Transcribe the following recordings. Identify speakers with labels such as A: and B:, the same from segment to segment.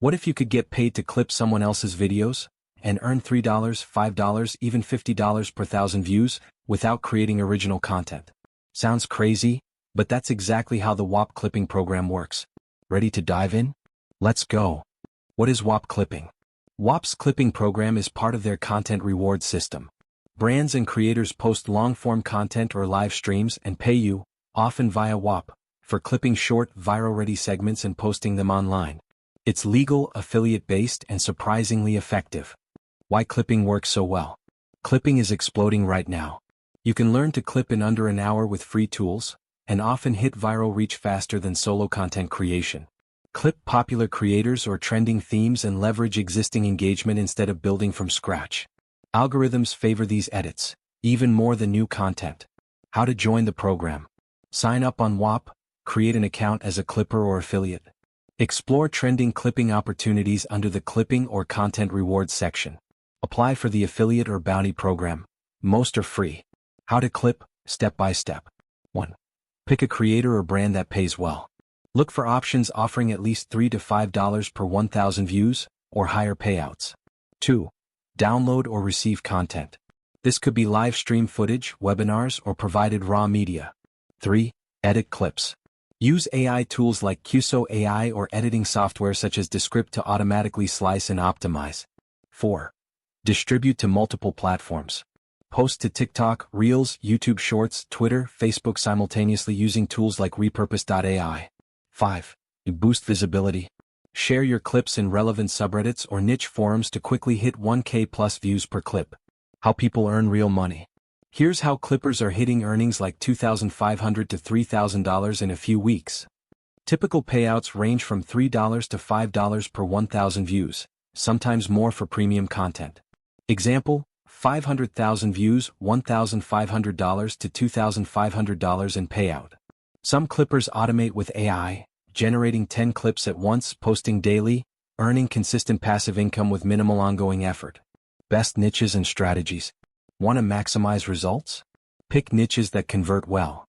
A: What if you could get paid to clip someone else's videos and earn $3, $5, even $50 per thousand views without creating original content? Sounds crazy, but that's exactly how the WHOP clipping program works. Ready to dive in? Let's go. What is WHOP clipping? WHOP's clipping program is part of their content reward system. Brands and creators post long-form content or live streams and pay you, often via WHOP, for clipping short, viral-ready segments and posting them online. It's legal, affiliate-based, and surprisingly effective. Why clipping works so well? Clipping is exploding right now. You can learn to clip in under an hour with free tools, and often hit viral reach faster than solo content creation. Clip popular creators or trending themes and leverage existing engagement instead of building from scratch. Algorithms favor these edits, even more than new content. How to join the program? Sign up on WHOP, create an account as a clipper or affiliate. Explore trending clipping opportunities under the clipping or content rewards section. Apply for the affiliate or bounty program. Most are free. How to clip, step by step. 1. Pick a creator or brand that pays well. Look for options offering at least $3 to $5 per 1,000 views, or higher payouts. 2. Download or receive content. This could be live stream footage, webinars, or provided raw media. 3. Edit clips. Use AI tools like QSO AI or editing software such as Descript to automatically slice and optimize. 4. Distribute to multiple platforms. Post to TikTok, Reels, YouTube Shorts, Twitter, Facebook simultaneously using tools like Repurpose.ai. 5. Boost visibility. Share your clips in relevant subreddits or niche forums to quickly hit 1K plus views per clip. How people earn real money. Here's how clippers are hitting earnings like $2,500 to $3,000 in a few weeks. Typical payouts range from $3 to $5 per 1,000 views, sometimes more for premium content. Example, 500,000 views, $1,500 to $2,500 in payout. Some clippers automate with AI, generating 10 clips at once, posting daily, earning consistent passive income with minimal ongoing effort. Best niches and strategies. Want to maximize results? Pick niches that convert well.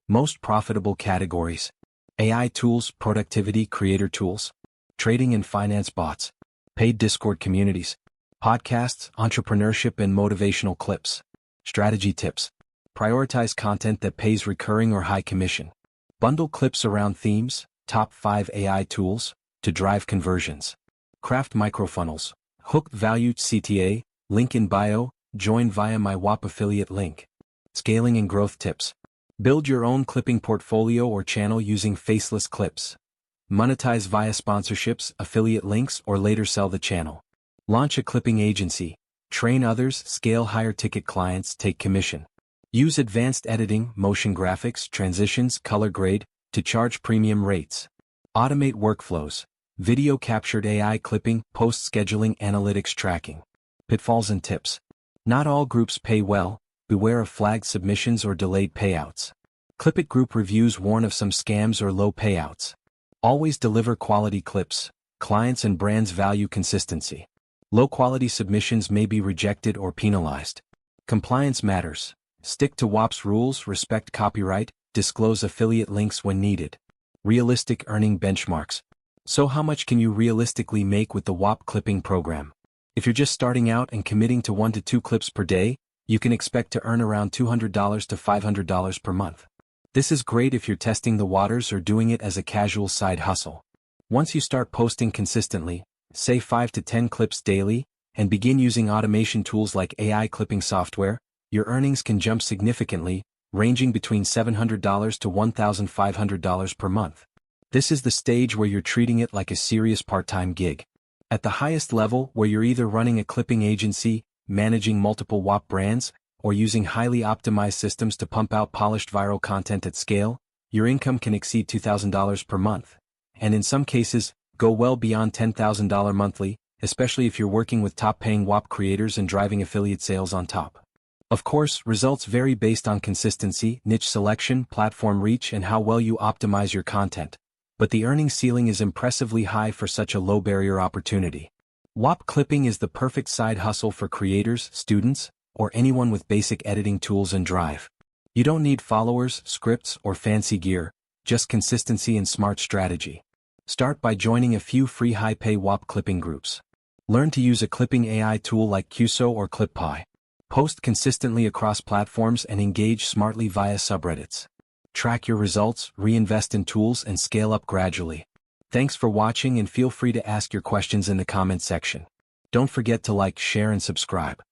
A: Most profitable categories. AI tools, productivity, creator tools. Trading and finance bots. Paid Discord communities. Podcasts, entrepreneurship and motivational clips. Strategy tips. Prioritize content that pays recurring or high commission. Bundle clips around themes, top 5 AI tools, to drive conversions. Craft microfunnels. Hooked value CTA, link in bio, join via my WHOP affiliate link. Scaling and growth tips. Build your own clipping portfolio or channel using faceless clips. Monetize via sponsorships, affiliate links, or later sell the channel. Launch a clipping agency. Train others, scale higher ticket clients, take commission. Use advanced editing, motion graphics, transitions, color grade, to charge premium rates. Automate workflows. Video captured AI clipping, post scheduling, analytics tracking. Pitfalls and tips. Not all groups pay well, beware of flagged submissions or delayed payouts. Clipit group reviews warn of some scams or low payouts. Always deliver quality clips. Clients and brands value consistency. Low-quality submissions may be rejected or penalized. Compliance matters. Stick to WHOP's rules, respect copyright, disclose affiliate links when needed. Realistic earning benchmarks. So how much can you realistically make with the WHOP clipping program? If you're just starting out and committing to 1 to 2 clips per day, you can expect to earn around $200 to $500 per month. This is great if you're testing the waters or doing it as a casual side hustle. Once you start posting consistently, say 5 to 10 clips daily, and begin using automation tools like AI clipping software, your earnings can jump significantly, ranging between $700 to $1,500 per month. This is the stage where you're treating it like a serious part-time gig. At the highest level, where you're either running a clipping agency, managing multiple WHOP brands, or using highly optimized systems to pump out polished viral content at scale, your income can exceed $2,000 per month. And in some cases, go well beyond $10,000 monthly, especially if you're working with top-paying WHOP creators and driving affiliate sales on top. Of course, results vary based on consistency, niche selection, platform reach, and how well you optimize your content. But the earning ceiling is impressively high for such a low-barrier opportunity. WHOP clipping is the perfect side hustle for creators, students, or anyone with basic editing tools and drive. You don't need followers, scripts, or fancy gear, just consistency and smart strategy. Start by joining a few free high-pay WHOP clipping groups. Learn to use a clipping AI tool like QSO or ClipPy. Post consistently across platforms and engage smartly via subreddits. Track your results, reinvest in tools, and scale up gradually. Thanks for watching, and feel free to ask your questions in the comment section. Don't forget to like, share, and subscribe.